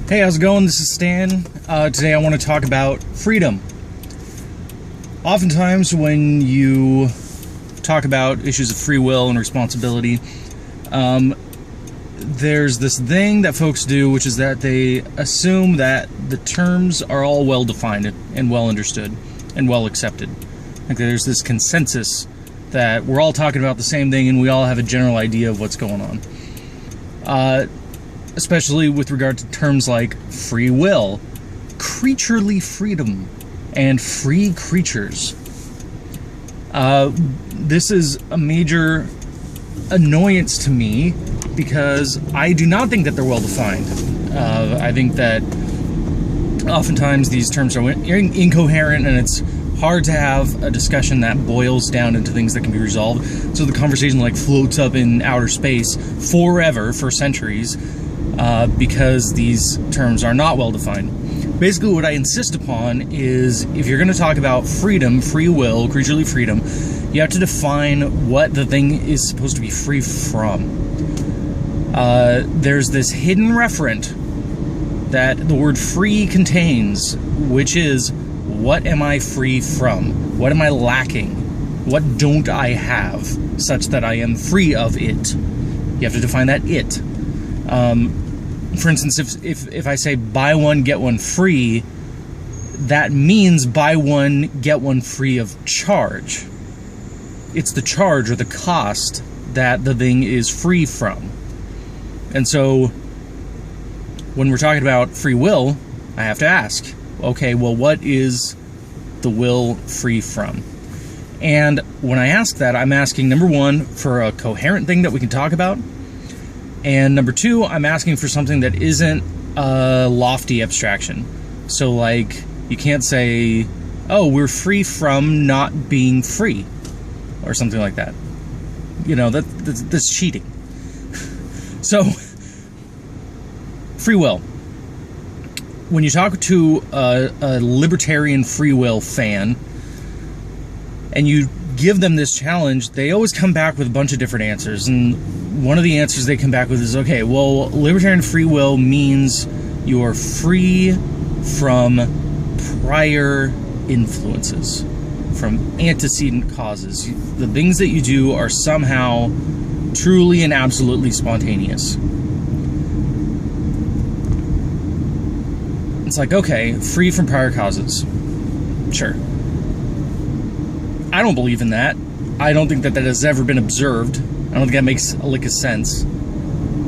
Hey, how's it going? This is Stan. Today I want to talk about freedom. Oftentimes when you talk about issues of free will and responsibility, there's this thing that folks do, which is that they assume that the terms are all well defined and well understood and well accepted. Like there's this consensus that we're all talking about the same thing and we all have a general idea of what's going on. Especially with regard to terms like free will, creaturely freedom, and free creatures. This is a major annoyance to me because I do not think that they're well defined. I think that oftentimes these terms are incoherent, and it's hard to have a discussion that boils down into things that can be resolved. So the conversation like floats up in outer space forever, for centuries, because these terms are not well defined. Basically what I insist upon is, if you're going to talk about freedom, free will, creaturely freedom, you have to define what the thing is supposed to be free from. There's this hidden referent that the word free contains, which is, what am I free from? What am I lacking? What don't I have such that I am free of it? You have to define that it. For instance, if I say buy one, get one free, that means buy one, get one free of charge. It's the charge or the cost that the thing is free from. And so when we're talking about free will, I have to ask, okay, well, what is the will free from? And when I ask that, I'm asking, number one, for a coherent thing that we can talk about. And number two, I'm asking for something that isn't a lofty abstraction. So, like, you can't say, oh, we're free from not being free, or something like that. You know, that's cheating. So, free will. When you talk to a libertarian free will fan, and you give them this challenge, they always come back with a bunch of different answers. And one of the answers they come back with is, okay, well, libertarian free will means you are free from prior influences, from antecedent causes. The things that you do are somehow truly and absolutely spontaneous. It's like, okay, free from prior causes. Sure. I don't believe in that. I don't think that that has ever been observed. I don't think that makes a lick of sense.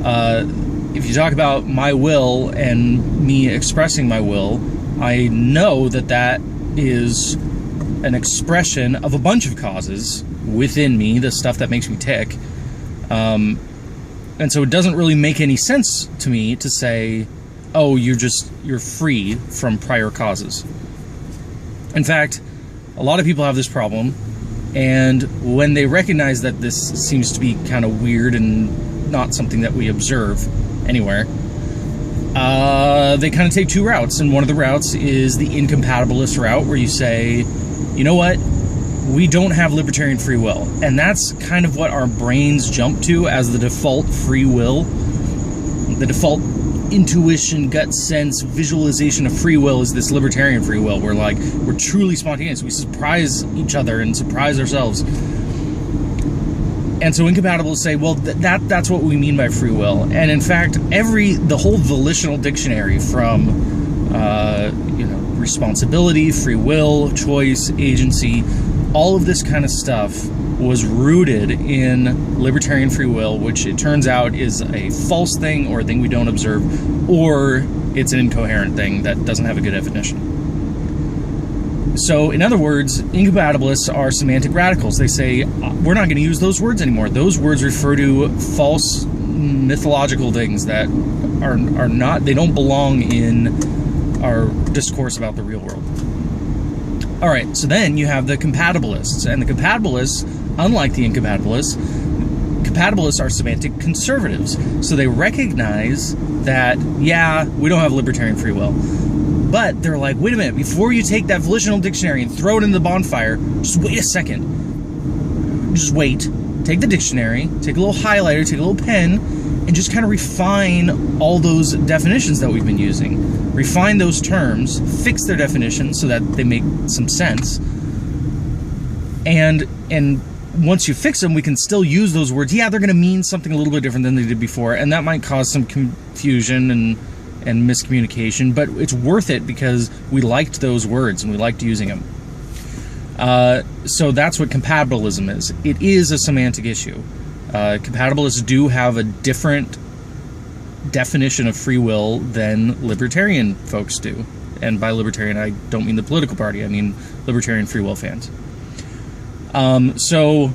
If you talk about my will and me expressing my will, I know that that is an expression of a bunch of causes within me, the stuff that makes me tick. And so it doesn't really make any sense to me to say, oh, you're free from prior causes. In fact, a lot of people have this problem, and when they recognize that this seems to be kind of weird and not something that we observe anywhere, they kind of take two routes. And one of the routes is the Incompatibilist route, where you say, you know what, we don't have libertarian free will. And that's kind of what our brains jump to as the default free will. The default intuition, gut sense, visualization of free will is this libertarian free will. We're truly spontaneous. We surprise each other and surprise ourselves. And so Incompatibilists say, well, that's what we mean by free will. And in fact, the whole volitional dictionary, from responsibility, free will, choice, agency, all of this kind of stuff was rooted in libertarian free will, which it turns out is a false thing, or a thing we don't observe, or it's an incoherent thing that doesn't have a good definition. So, in other words, Incompatibilists are semantic radicals. They say, we're not going to use those words anymore. Those words refer to false mythological things that are not, they don't belong in our discourse about the real world. All right, so then you have the Compatibilists, and the Compatibilists, unlike the Incompatibilists, Compatibilists are semantic conservatives. So they recognize that, yeah, we don't have libertarian free will. But they're like, wait a minute, before you take that volitional dictionary and throw it in the bonfire, just wait a second. Just wait. Take the dictionary, take a little highlighter, take a little pen, and just kind of refine all those definitions that we've been using. Refine those terms, fix their definitions so that they make some sense. And once you fix them, we can still use those words. Yeah, they're going to mean something a little bit different than they did before, and that might cause some confusion and miscommunication, but it's worth it because we liked those words and we liked using them. So that's what compatibilism is. It is a semantic issue. Compatibilists do have a different definition of free will than libertarian folks do. And by libertarian, I don't mean the political party, I mean libertarian free will fans. So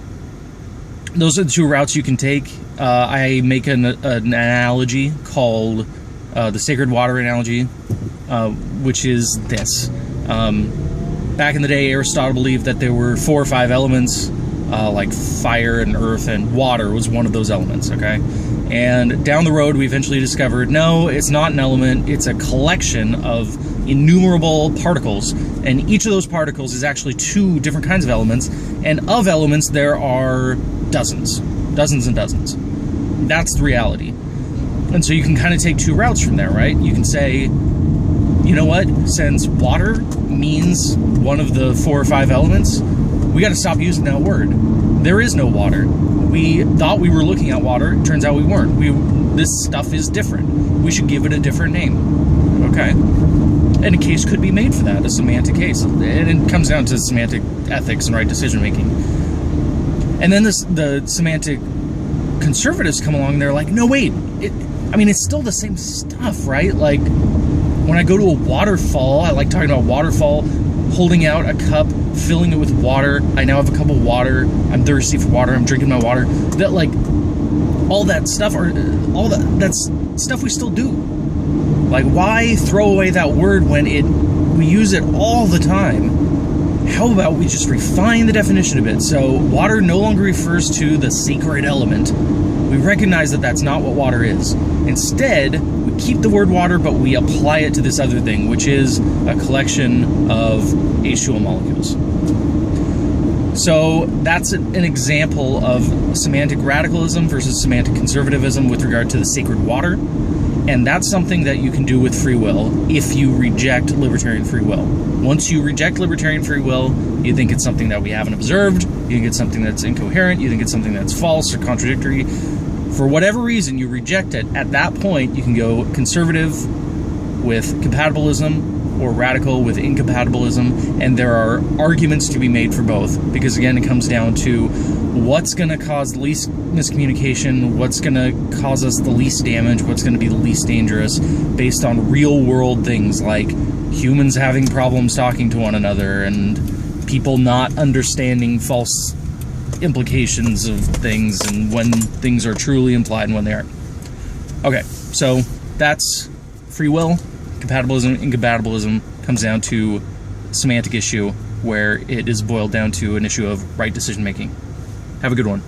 those are the two routes you can take. I make an analogy called the sacred water analogy, which is this. Back in the day, Aristotle believed that there were 4 or 5 elements, like fire and earth, and water was one of those elements, okay? And down the road, we eventually discovered, no, it's not an element, it's a collection of innumerable particles, and each of those particles is actually 2 different kinds of elements, and of elements, there are dozens and dozens. That's the reality. And so you can kind of take 2 routes from there, right? You can say, you know what, since water means one of the 4 or 5 elements, we got to stop using that word. There is no water. We thought we were looking at water. It turns out we weren't. This stuff is different. We should give it a different name. Okay? And a case could be made for that, a semantic case. And it comes down to semantic ethics and right decision making. And then the semantic conservatives come along and they're like, no, wait. It's still the same stuff, right? Like, when I go to a waterfall, I like talking about waterfall, holding out a cup, filling it with water. I now have a cup of water. I'm thirsty for water. I'm drinking my water. That, like, all that stuff, that's stuff we still do. Like, why throw away that word when we use it all the time? How about we just refine the definition a bit? So water no longer refers to the sacred element. We recognize that that's not what water is. Instead, we keep the word water, but we apply it to this other thing, which is a collection of H2O molecules. So that's an example of semantic radicalism versus semantic conservatism with regard to the sacred water. And that's something that you can do with free will if you reject libertarian free will. Once you reject libertarian free will, you think it's something that we haven't observed, you think it's something that's incoherent, you think it's something that's false or contradictory. For whatever reason, you reject it. At that point, you can go conservative with compatibilism or radical with incompatibilism, and there are arguments to be made for both, because again, it comes down to what's going to cause the least miscommunication, what's going to cause us the least damage, what's going to be the least dangerous, based on real-world things like humans having problems talking to one another and people not understanding false implications of things and when things are truly implied and when they aren't. Okay, so that's free will. Compatibilism, incompatibilism comes down to a semantic issue where it is boiled down to an issue of right decision making. Have a good one.